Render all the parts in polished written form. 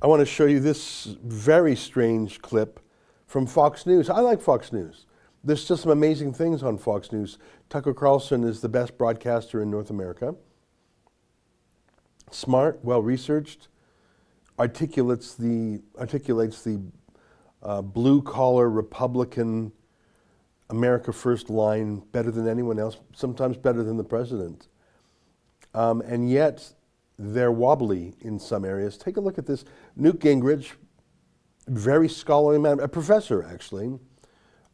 I want to show you this very strange clip from Fox News. I like Fox News. There's still some amazing things on Fox News. Tucker Carlson is the best broadcaster in North America. Smart, well-researched, articulates the blue-collar Republican America First line better than anyone else, sometimes better than the president. And yet, they're wobbly in some areas. Take a look at this. Newt Gingrich, very scholarly man, a professor actually.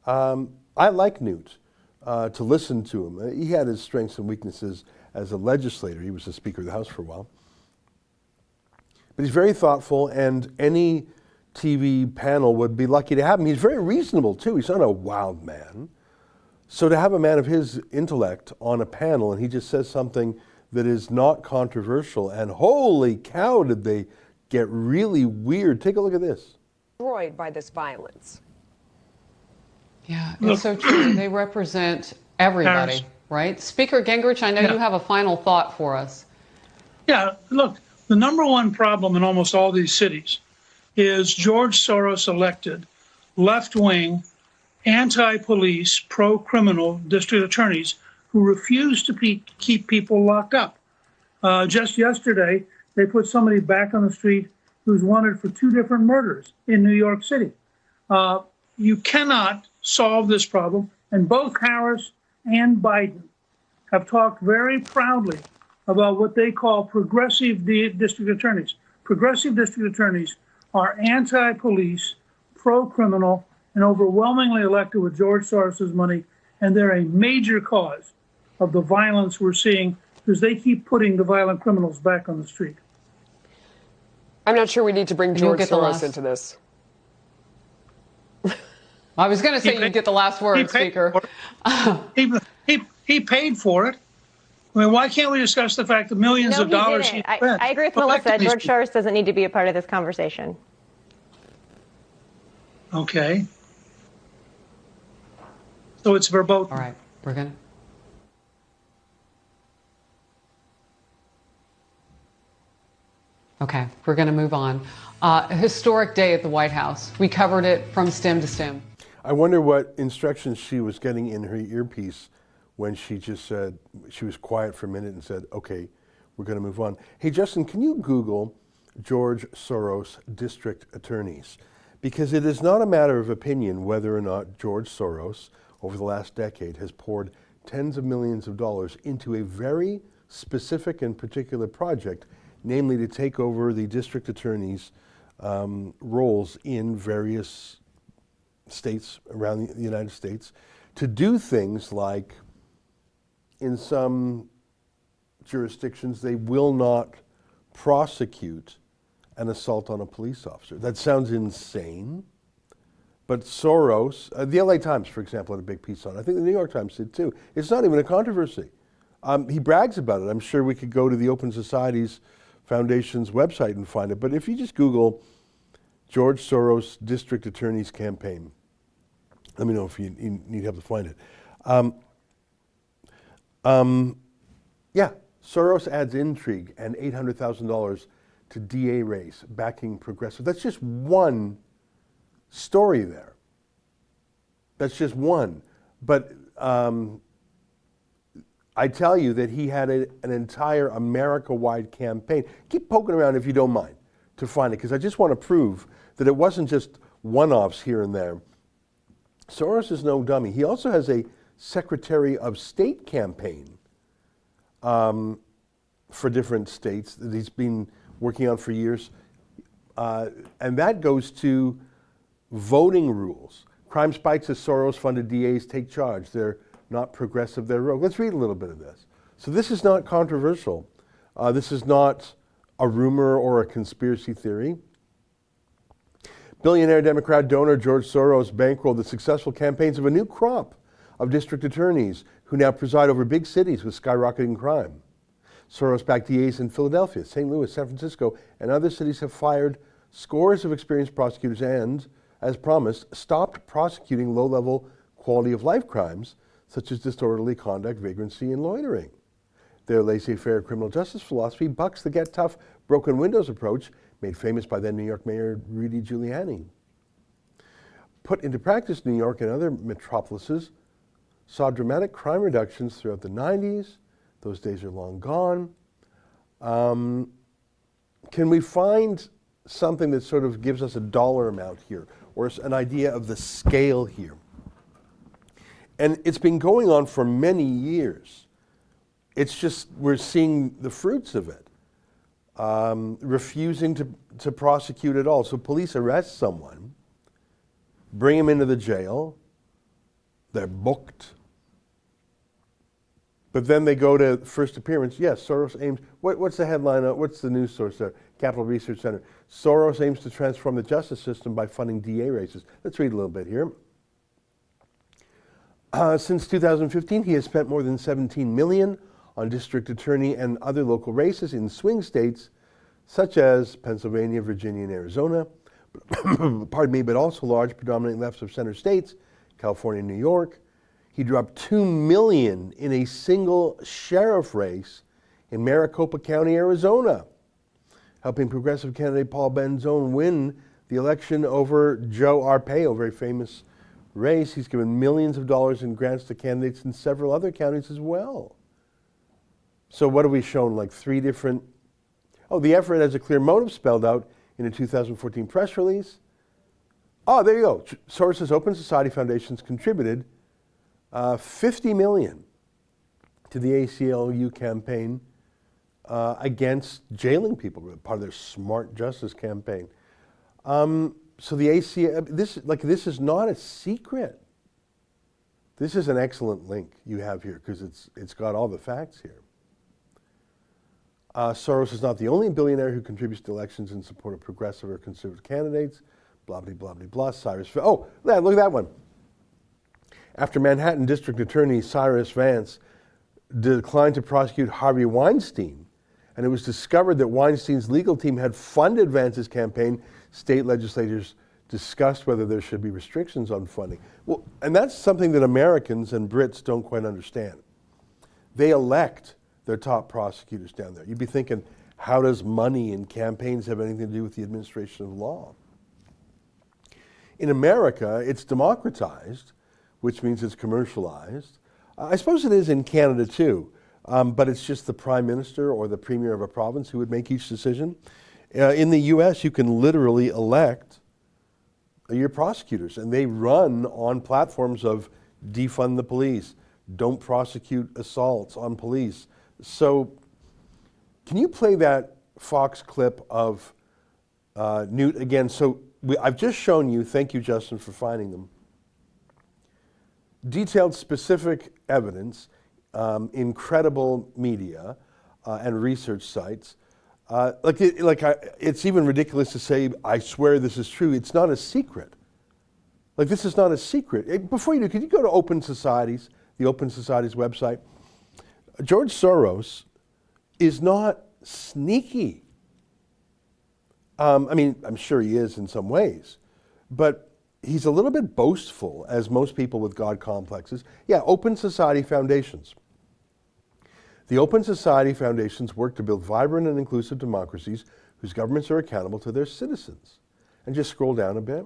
I like Newt, to listen to him. He had his strengths and weaknesses as a legislator. He was the Speaker of the House for a while. But he's very thoughtful, and any TV panel would be lucky to have him. He's very reasonable too. He's not a wild man. So to have a man of his intellect on a panel and he just says something that is not controversial, and holy cow, did they get really weird. Take a look at this. Destroyed by this violence. Yeah, it's so true. They represent everybody, right? Speaker Gingrich, I know you have a final thought for us. Yeah, look, the number one problem in almost all these cities is George Soros elected left-wing, anti-police, pro-criminal district attorneys who refuse to keep people locked up. Just yesterday, they put somebody back on the street who's wanted for 2 different murders in New York City. You cannot solve this problem, and both Harris and Biden have talked very proudly about what they call progressive district attorneys. Progressive district attorneys are anti-police, pro-criminal, and overwhelmingly elected with George Soros' money, and they're a major cause of the violence we're seeing because they keep putting the violent criminals back on the street. I'm not sure we need to bring George Soros into this. I was going to say you get the last word, Speaker. He paid for it. I mean, why can't we discuss the fact that millions of dollars he spent? I agree with Melissa. George Soros doesn't need to be a part of this conversation. Okay. So it's verboten. All right, we're going to. Okay, we're going to move on. A historic day at the White House. We covered it from stem to stem. I wonder what instructions she was getting in her earpiece when she just said, she was quiet for a minute and said, okay, we're going to move on. Hey, Justin, can you Google George Soros district attorneys? Because it is not a matter of opinion whether or not George Soros, over the last decade, has poured tens of millions of dollars into a very specific and particular project, namely to take over the district attorneys' roles in various states around the United States, to do things like, in some jurisdictions, they will not prosecute an assault on a police officer. That sounds insane, but Soros, the LA Times, for example, had a big piece on it. I think the New York Times did too. It's not even a controversy. He brags about it. I'm sure we could go to the Open Society's Foundation's website and find it, but if you just Google George Soros District Attorney's Campaign, let me know if you need help to find it. Yeah, Soros adds intrigue and $800,000 to DA race, backing progressive. That's just one story there. That's just one. But I tell you that he had an entire America-wide campaign. Keep poking around if you don't mind to find it, because I just want to prove that it wasn't just one-offs here and there. Soros is no dummy. He also has a Secretary of State campaign for different states that he's been working on for years. And that goes to voting rules. Crime spikes as Soros-funded DAs take charge. They're not progressive, they're rogue. Let's read a little bit of this. So this is not controversial. This is not a rumor or a conspiracy theory. Billionaire Democrat donor George Soros bankrolled the successful campaigns of a new crop of district attorneys who now preside over big cities with skyrocketing crime. Soros-backed DAs in Philadelphia, St. Louis, San Francisco, and other cities have fired scores of experienced prosecutors and, as promised, stopped prosecuting low-level quality-of-life crimes such as disorderly conduct, vagrancy, and loitering. Their laissez-faire criminal justice philosophy bucks the get tough, broken windows approach made famous by then New York Mayor Rudy Giuliani. Put into practice, New York and other metropolises saw dramatic crime reductions throughout the 90s. Those days are long gone. Can we find something that sort of gives us a dollar amount here, or an idea of the scale here? And it's been going on for many years. It's just we're seeing the fruits of it. Refusing to prosecute at all. So police arrest someone, bring him into the jail, they're booked, but then they go to first appearance. Yes, Soros aims, what's the headline, what's the news source there? Capital Research Center. Soros aims to transform the justice system by funding DA races. Let's read a little bit here. Since 2015, he has spent more than $17 million on district attorney and other local races in swing states such as Pennsylvania, Virginia, and Arizona, pardon me, but also large predominantly left of center states, California and New York. He dropped $2 million in a single sheriff race in Maricopa County, Arizona, helping progressive candidate Paul Benzone win the election over Joe Arpaio, a very famous race. He's given millions of dollars in grants to candidates in several other counties as well. So what have we shown? Like 3 different... Oh, the effort has a clear motive spelled out in a 2014 press release. Oh, there you go. Soros' Open Society Foundations contributed $50 million to the ACLU campaign against jailing people, part of their smart justice campaign. So the ACL, this is not a secret. This is an excellent link you have here because it's got all the facts here. Soros is not the only billionaire who contributes to elections in support of progressive or conservative candidates. Blah, blah, blah, blah, blah. Oh, look at that one. After Manhattan District Attorney Cyrus Vance declined to prosecute Harvey Weinstein, and it was discovered that Weinstein's legal team had funded Vance's campaign, state legislators discussed whether there should be restrictions on funding. Well, and that's something that Americans and Brits don't quite understand. They elect their top prosecutors down there. You'd be thinking, how does money and campaigns have anything to do with the administration of law? In America, it's democratized, which means it's commercialized. I suppose it is in Canada too, but it's just the prime minister or the premier of a province who would make each decision. In the US, you can literally elect your prosecutors, and they run on platforms of defund the police, don't prosecute assaults on police. So can you play that Fox clip of Newt again? So I've just shown you, thank you Justin for finding them, detailed specific evidence in credible media and research sites. It's even ridiculous to say, I swear this is true. It's not a secret. Like, this is not a secret. Before you do, could you go to Open Societies, the Open Societies website? George Soros is not sneaky. I mean, I'm sure he is in some ways, but he's a little bit boastful, as most people with God complexes. Yeah, Open Society Foundations. The Open Society Foundations work to build vibrant and inclusive democracies whose governments are accountable to their citizens. And just scroll down a bit.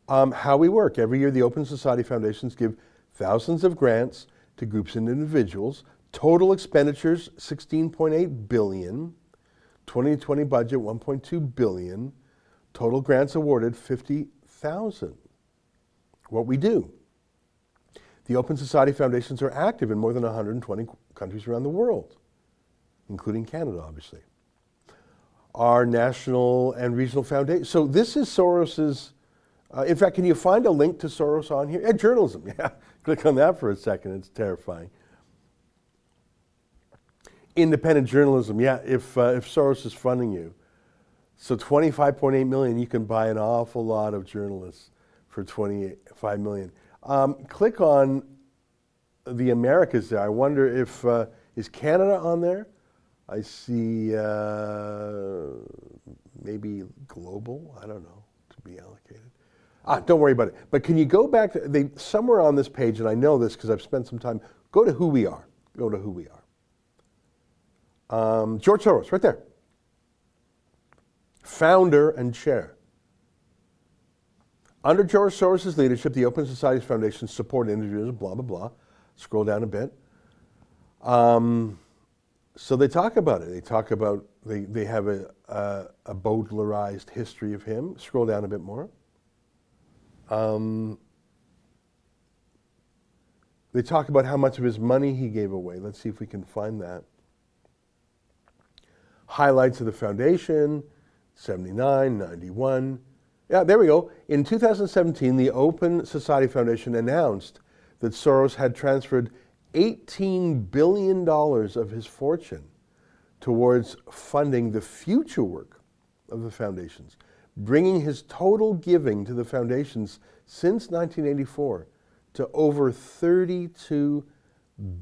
How we work. Every year, the Open Society Foundations give thousands of grants to groups and individuals. Total expenditures, $16.8 billion. 2020 budget, $1.2 billion. Total grants awarded, 50,000. What we do. The Open Society Foundations are active in more than 120 countries around the world, including Canada, obviously. Our national and regional foundations. So this is Soros's, in fact, can you find a link to Soros on here? Journalism, yeah. Click on that for a second, it's terrifying. Independent journalism, yeah, if Soros is funding you. So $25.8 million, you can buy an awful lot of journalists for $25 million. Click on the Americas there. I wonder if, is Canada on there? I see maybe global, I don't know, to be allocated. Don't worry about it. But can you go back to, somewhere on this page, and I know this because I've spent some time, go to who we are. Go to who we are. George Soros, right there. Founder and chair. Under George Soros' leadership, the Open Societies Foundation supported individuals, blah, blah, blah. Scroll down a bit. So they talk about it. They talk about, they have a Baudelarized history of him. Scroll down a bit more. They talk about how much of his money he gave away. Let's see if we can find that. Highlights of the foundation, 79, 91. Yeah, there we go. In 2017, the Open Society Foundation announced that Soros had transferred $18 billion of his fortune towards funding the future work of the foundations, bringing his total giving to the foundations since 1984 to over $32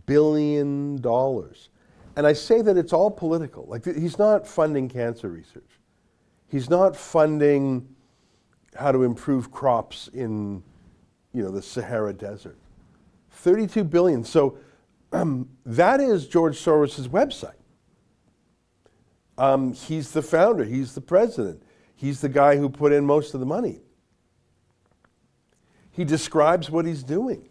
billion. And I say that it's all political. Like, he's not funding cancer research. He's not funding how to improve crops in, the Sahara Desert. 32 billion. So that is George Soros' website. He's the founder. He's the president. He's the guy who put in most of the money. He describes what he's doing.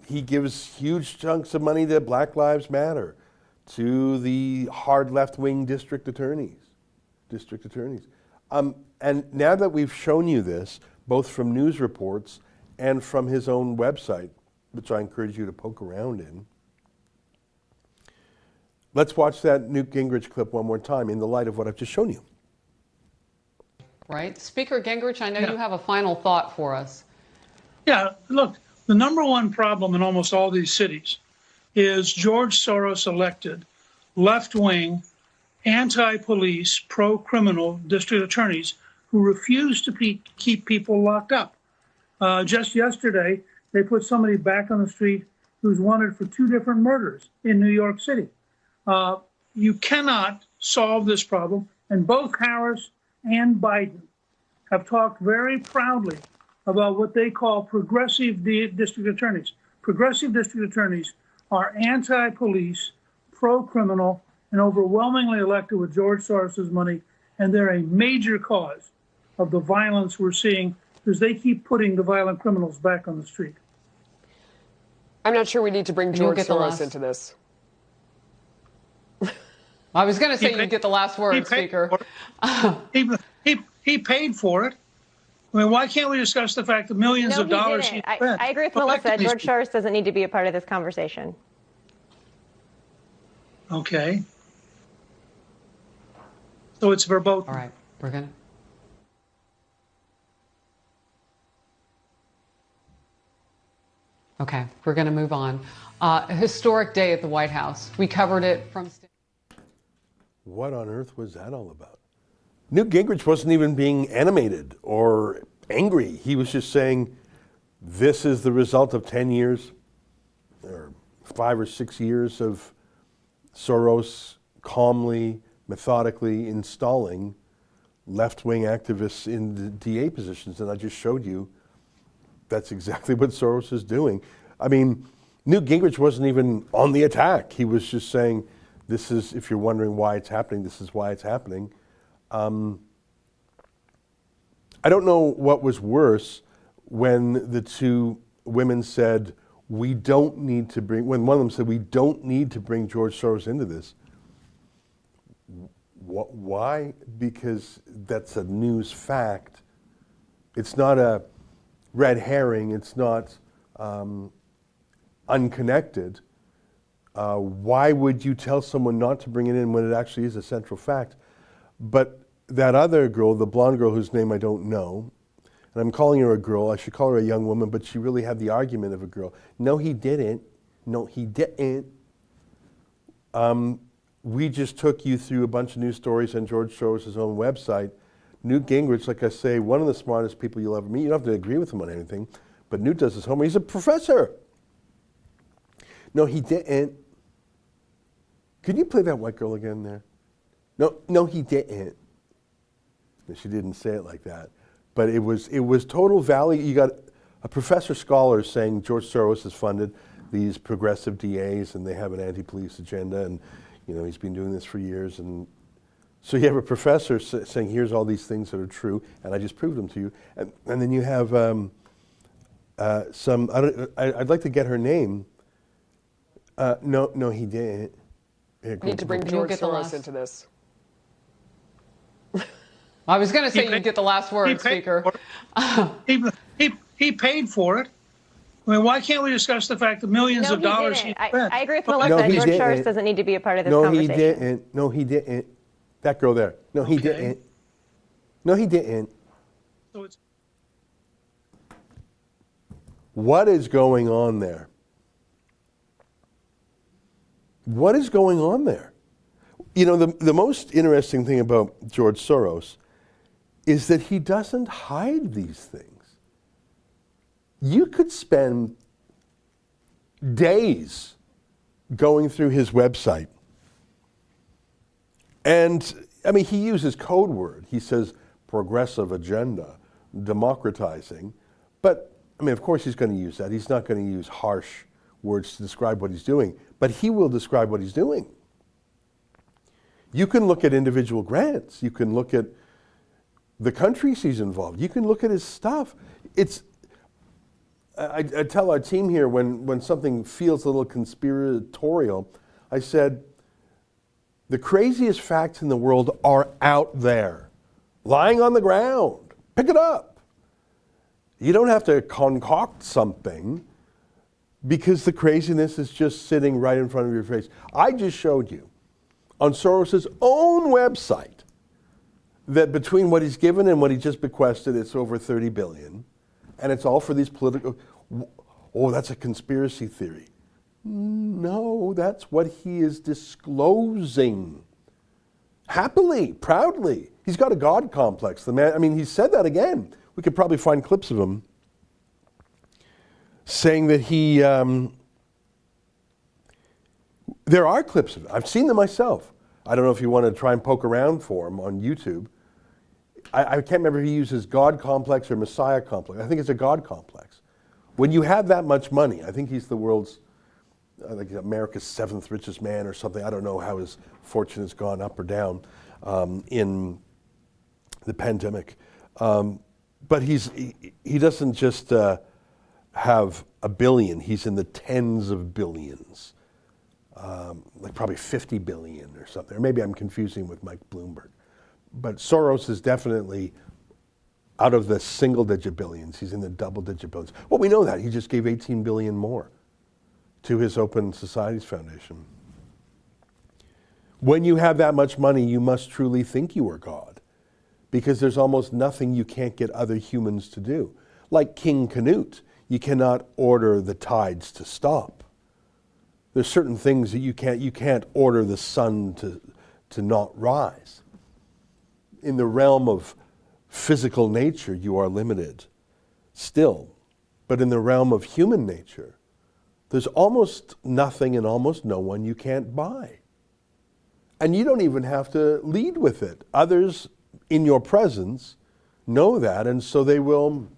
He gives huge chunks of money to Black Lives Matter, to the hard left-wing district attorneys. And now that we've shown you this, both from news reports and from his own website, which I encourage you to poke around in, let's watch that Newt Gingrich clip one more time in the light of what I've just shown you. Right. Speaker Gingrich, I know you have a final thought for us. Yeah, look, the number one problem in almost all these cities is George Soros elected left-wing, anti-police, pro-criminal district attorneys who refuse to keep people locked up. Just yesterday, they put somebody back on the street who's wanted for 2 different murders in New York City. You cannot solve this problem, and both Harris and Biden have talked very proudly about what they call progressive district attorneys. Progressive district attorneys are anti-police, pro-criminal, and overwhelmingly elected with George Soros' money, and they're a major cause of the violence we're seeing because they keep putting the violent criminals back on the street. I'm not sure we need to bring George Soros into this. I was going to say you get the last word, Speaker. He paid for it. I mean, why can't we discuss the fact that millions of dollars he spent? I agree with Melissa. George Soros doesn't need to be a part of this conversation. Okay. So it's verboten. All right. We're going to. Okay. We're going to move on. A historic day at the White House. We covered it from... What on earth was that all about? Newt Gingrich wasn't even being animated or angry. He was just saying, this is the result of 10 years or 5 or 6 years of Soros calmly, methodically installing left-wing activists in the DA positions. And I just showed you that's exactly what Soros is doing. I mean, Newt Gingrich wasn't even on the attack. He was just saying, this is, if you're wondering why it's happening, this is why it's happening. I don't know what was worse when the 2 women said, we don't need to bring, when one of them said, we don't need to bring George Soros into this. Why? Because that's a news fact. It's not a red herring. It's not unconnected. Why would you tell someone not to bring it in when it actually is a central fact? But that other girl, the blonde girl whose name I don't know, and I'm calling her a girl, I should call her a young woman, but she really had the argument of a girl. No, he didn't. No, he didn't. We just took you through a bunch of news stories on George Soros' own website. Newt Gingrich, like I say, one of the smartest people you'll ever meet. You don't have to agree with him on anything, but Newt does his homework. He's a professor. No, he didn't. Could you play that white girl again there? No, he didn't. She didn't say it like that. But it was total value. You got a professor scholar saying George Soros is funded. these progressive DAs, and they have an anti-police agenda, and he's been doing this for years. And so you have a professor saying, here's all these things that are true, and I just proved them to you. And then you have I'd like to get her name. No, he didn't. We need to bring George Soros into this. I was going to say you get the last word, Speaker. He paid for it. I mean, why can't we discuss the fact that millions of dollars he spent? I agree with Melissa. George Soros doesn't need to be a part of this conversation. No, he didn't. No, he didn't. That girl there. No, he didn't. No, he didn't. So it's What is going on there? What is going on there? The most interesting thing about George Soros is that he doesn't hide these things. You could spend days going through his website. And, he uses code word. He says progressive agenda, democratizing. But, of course he's going to use that. He's not going to use harsh words to describe what he's doing. But he will describe what he's doing. You can look at individual grants. You can look at the countries he's involved. You can look at his stuff. I tell our team here when something feels a little conspiratorial, I said, the craziest facts in the world are out there, lying on the ground. Pick it up. You don't have to concoct something because the craziness is just sitting right in front of your face. I just showed you on Soros's own website that between what he's given and what he just bequested, it's over $30 billion. And it's all for these political, that's a conspiracy theory. No, that's what he is disclosing. Happily, proudly. He's got a God complex. The man, he said that again. We could probably find clips of him saying that he, there are clips of it. I've seen them myself. I don't know if you want to try and poke around for him on YouTube. I can't remember if he uses God complex or Messiah complex. I think it's a God complex. When you have that much money, I think he's the world's, like America's 7th richest man or something. I don't know how his fortune has gone up or down in the pandemic. But he doesn't just have a billion. He's in the tens of billions, like probably 50 billion or something. Or maybe I'm confusing with Mike Bloomberg. But Soros is definitely out of the single-digit billions. He's in the double-digit billions. Well, we know that. He just gave 18 billion more to his Open Societies Foundation. When you have that much money, you must truly think you are God, because there's almost nothing you can't get other humans to do. Like King Canute, you cannot order the tides to stop. There's certain things that you can't order the sun to not rise. In the realm of physical nature, you are limited still. But in the realm of human nature, there's almost nothing and almost no one you can't buy. And you don't even have to lead with it. Others in your presence know that, and so they will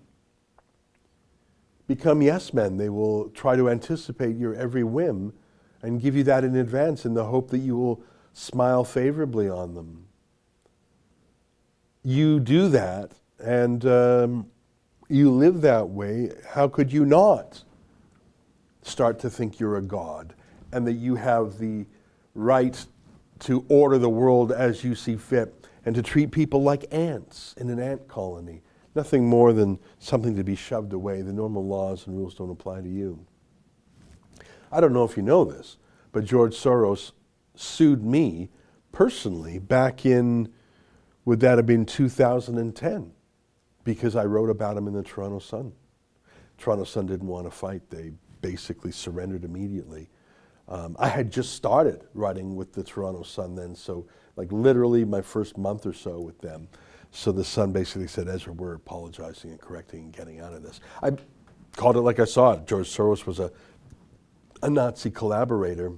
become yes men. They will try to anticipate your every whim and give you that in advance in the hope that you will smile favorably on them. You do that, and you live that way. How could you not start to think you're a god and that you have the right to order the world as you see fit and to treat people like ants in an ant colony? Nothing more than something to be shoved away. The normal laws and rules don't apply to you. I don't know if you know this, but George Soros sued me personally back in, would that have been 2010? Because I wrote about him in the Toronto Sun. Toronto Sun didn't want to fight. They basically surrendered immediately. I had just started writing with the Toronto Sun then, so like literally my first month or so with them. So the Sun basically said, Ezra, we're apologizing and correcting and getting out of this. I called it like I saw it. George Soros was a Nazi collaborator.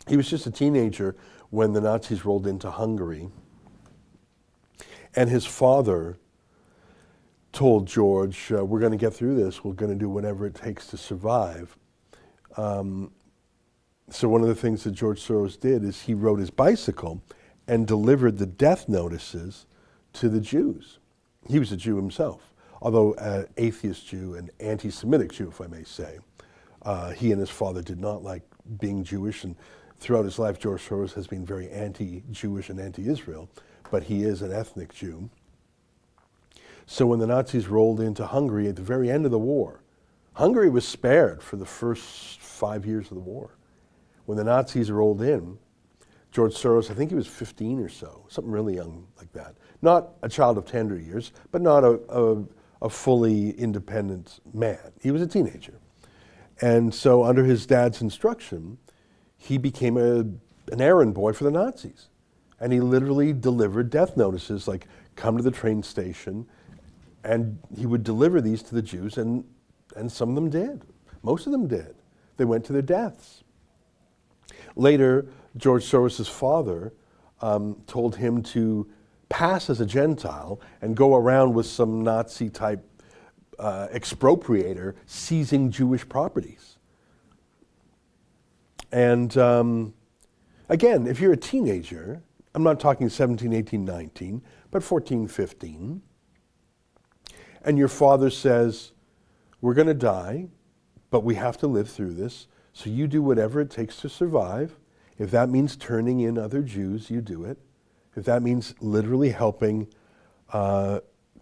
He was just a teenager when the Nazis rolled into Hungary. And his father told George, we're going to get through this. We're going to do whatever it takes to survive. So one of the things that George Soros did is he rode his bicycle and delivered the death notices to the Jews. He was a Jew himself, although an atheist Jew, an anti-Semitic Jew, if I may say. He and his father did not like being Jewish, and throughout his life, George Soros has been very anti-Jewish and anti-Israel, but he is an ethnic Jew. So when the Nazis rolled into Hungary at the very end of the war, Hungary was spared for the first 5 years of the war. When the Nazis rolled in, George Soros, I think he was 15 or so, something really young like that. Not a child of tender years, but not a fully independent man. He was a teenager. And so under his dad's instruction, he became an errand boy for the Nazis. And he literally delivered death notices like, come to the train station, and he would deliver these to the Jews, and some of them did. Most of them did. They went to their deaths. Later, George Soros' father told him to pass as a Gentile and go around with some Nazi-type expropriator seizing Jewish properties. And again, if you're a teenager, I'm not talking 17, 18, 19, but 14, 15, and your father says, we're going to die, but we have to live through this, so you do whatever it takes to survive. If that means turning in other Jews, you do it. If that means literally helping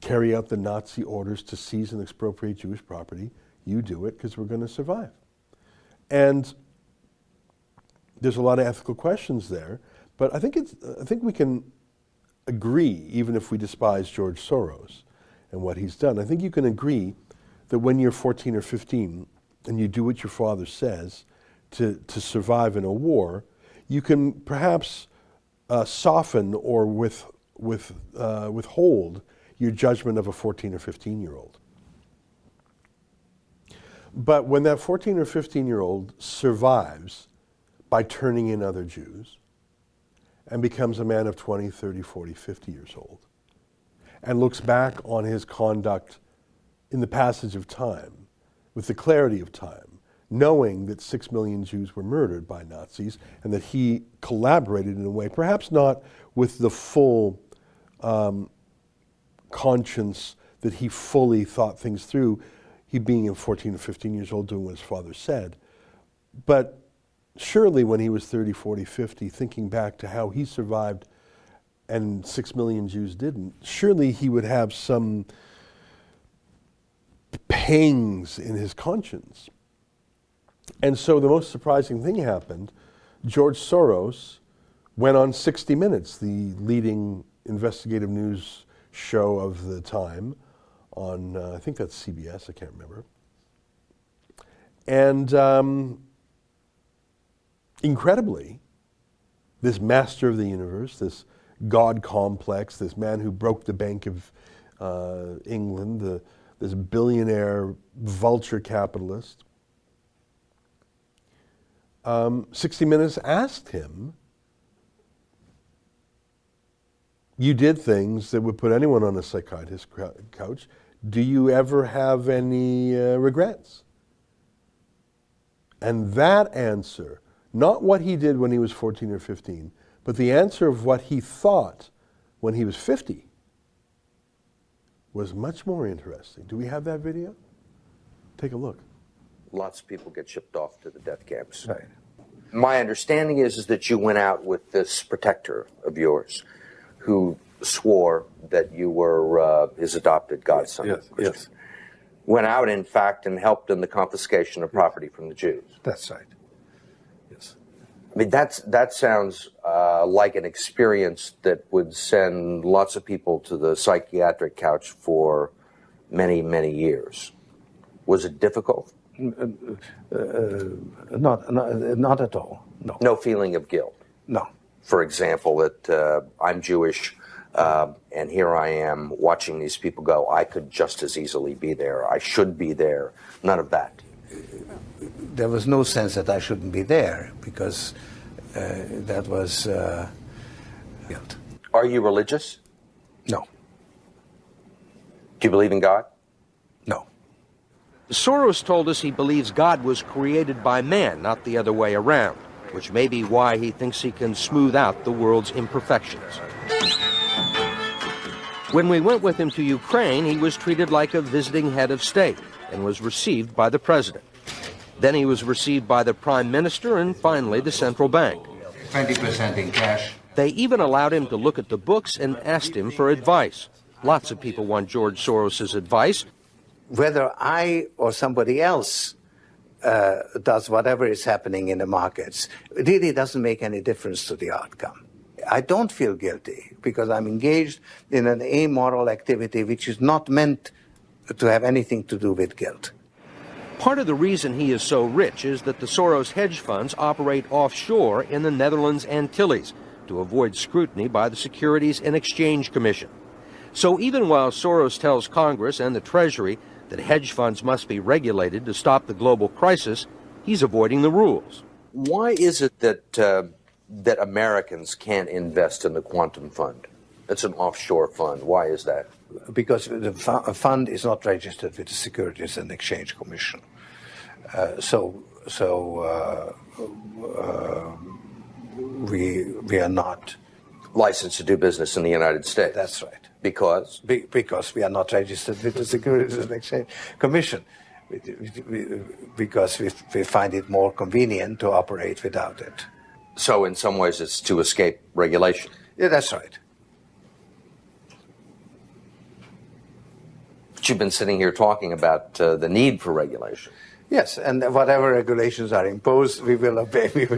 carry out the Nazi orders to seize and expropriate Jewish property, you do it, because we're going to survive. And there's a lot of ethical questions there, but I think we can agree, even if we despise George Soros and what he's done, I think you can agree that when you're 14 or 15 and you do what your father says to survive in a war, you can perhaps soften or withhold your judgment of a 14 or 15-year-old. But when that 14 or 15-year-old survives by turning in other Jews and becomes a man of 20, 30, 40, 50 years old, and looks back on his conduct in the passage of time, with the clarity of time, knowing that 6 million Jews were murdered by Nazis and that he collaborated in a way, perhaps not with the full conscience that he fully thought things through, he being 14 or 15 years old doing what his father said. But surely when he was 30, 40, 50, thinking back to how he survived and 6 million Jews didn't, surely he would have some pangs in his conscience. And so the most surprising thing happened. George Soros went on 60 Minutes, the leading investigative news show of the time, on, I think that's CBS, I can't remember. And incredibly, this master of the universe, this God complex, this man who broke the Bank of England, this billionaire vulture capitalist, 60 Minutes asked him, you did things that would put anyone on a psychiatrist's couch. Do you ever have any regrets? And that answer, not what he did when he was 14 or 15, but the answer of what he thought when he was 50 was much more interesting. Do we have that video? Take a look. Lots of people get shipped off to the death camps. Right. My understanding is that you went out with this protector of yours who swore that you were his adopted godson. Yes. Went out, in fact, and helped in the confiscation of property from the Jews. That's right. Yes. I mean, that sounds like an experience that would send lots of people to the psychiatric couch for many, many years. Was it difficult? Not at all. No. No feeling of guilt? No. For example, that I'm Jewish, and here I am watching these people go, I could just as easily be there. I should be there. None of that. There was no sense that I shouldn't be there, because that was guilt. Are you religious? No. Do you believe in God? No. Soros told us he believes God was created by man, not the other way around, which may be why he thinks he can smooth out the world's imperfections. When we went with him to Ukraine, he was treated like a visiting head of state and was received by the president. Then he was received by the prime minister and finally the central bank. 20% in cash. They even allowed him to look at the books and asked him for advice. Lots of people want George Soros' advice. Whether I or somebody else does whatever is happening in the markets, it really doesn't make any difference to the outcome. I don't feel guilty because I'm engaged in an amoral activity which is not meant to have anything to do with guilt. Part of the reason he is so rich is that the Soros hedge funds operate offshore in the Netherlands Antilles to avoid scrutiny by the Securities and Exchange Commission. So even while Soros tells Congress and the Treasury that hedge funds must be regulated to stop the global crisis, he's avoiding the rules. Why is it that Americans can't invest in the quantum fund? It's an offshore fund. Why is that? Because the fund is not registered with the Securities and Exchange Commission. We are not Licensed to do business in the United States. That's right. Because? Because we are not registered with the Securities and Exchange Commission. Because we find it more convenient to operate without it. So in some ways it's to escape regulation. Yeah, that's right. But you've been sitting here talking about the need for regulation. Yes, and whatever regulations are imposed, we will obey. We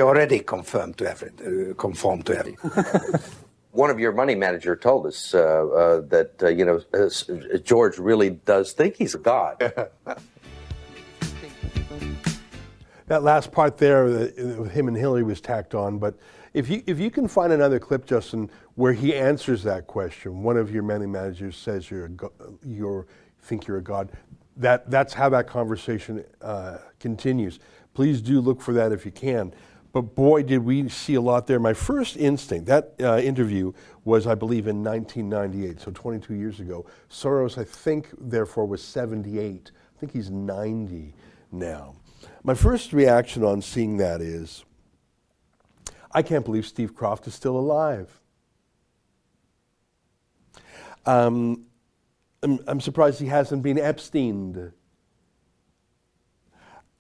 already conform to everything. One of your money manager told us that George really does think he's a god. That last part there, with him and Hillary, was tacked on. But if you can find another clip, Justin, where he answers that question, one of your money managers says you think you're a god. That's how that conversation continues. Please do look for that if you can. But boy, did we see a lot there. My first instinct, that interview was, I believe, in 1998, so 22 years ago. Soros, I think, therefore, was 78. I think he's 90 now. My first reaction on seeing that is, I can't believe Steve Kroft is still alive. I'm surprised he hasn't been Epsteined.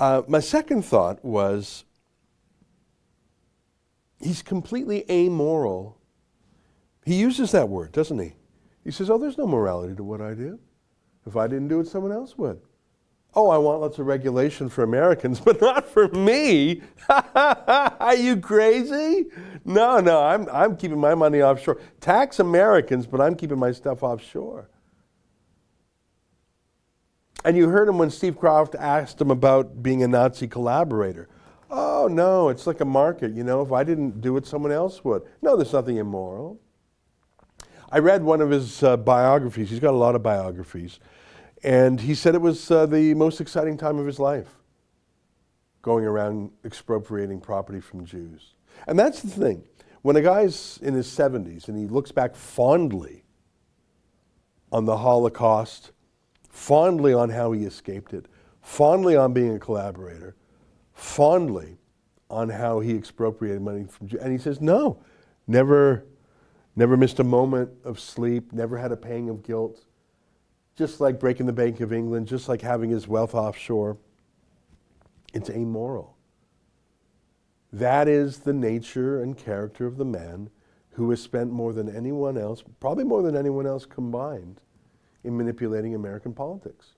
My second thought was, he's completely amoral. He uses that word, doesn't he? He says, oh, there's no morality to what I do. If I didn't do it, someone else would. Oh, I want lots of regulation for Americans, but not for me. Are you crazy? No, I'm keeping my money offshore. Tax Americans, but I'm keeping my stuff offshore. And you heard him when Steve Kroft asked him about being a Nazi collaborator. Oh, no, it's like a market. If I didn't do it, someone else would. No, there's nothing immoral. I read one of his biographies. He's got a lot of biographies. And he said it was the most exciting time of his life, going around expropriating property from Jews. And that's the thing. When a guy's in his 70s and he looks back fondly on the Holocaust, fondly on how he escaped it, fondly on being a collaborator, fondly on how he expropriated money from Jews, and he says, no, never missed a moment of sleep, never had a pang of guilt. Just like breaking the Bank of England, just like having his wealth offshore, it's amoral. That is the nature and character of the man who has spent more than anyone else, probably more than anyone else combined, in manipulating American politics.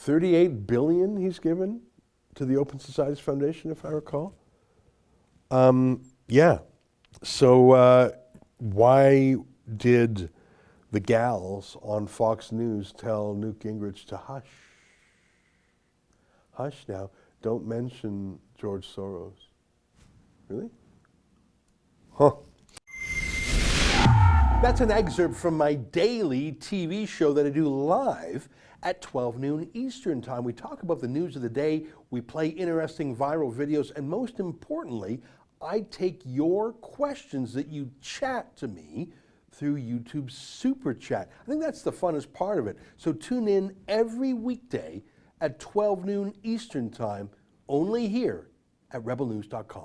$38 billion he's given to the Open Societies Foundation, if I recall. Yeah. So why did the gals on Fox News tell Newt Gingrich to hush? Hush now. Don't mention George Soros. Really? Huh. That's an excerpt from my daily TV show that I do live at 12 noon Eastern Time. We talk about the news of the day, we play interesting viral videos, and most importantly, I take your questions that you chat to me through YouTube Super Chat. I think that's the funnest part of it. So tune in every weekday at 12 noon Eastern Time, only here at rebelnews.com.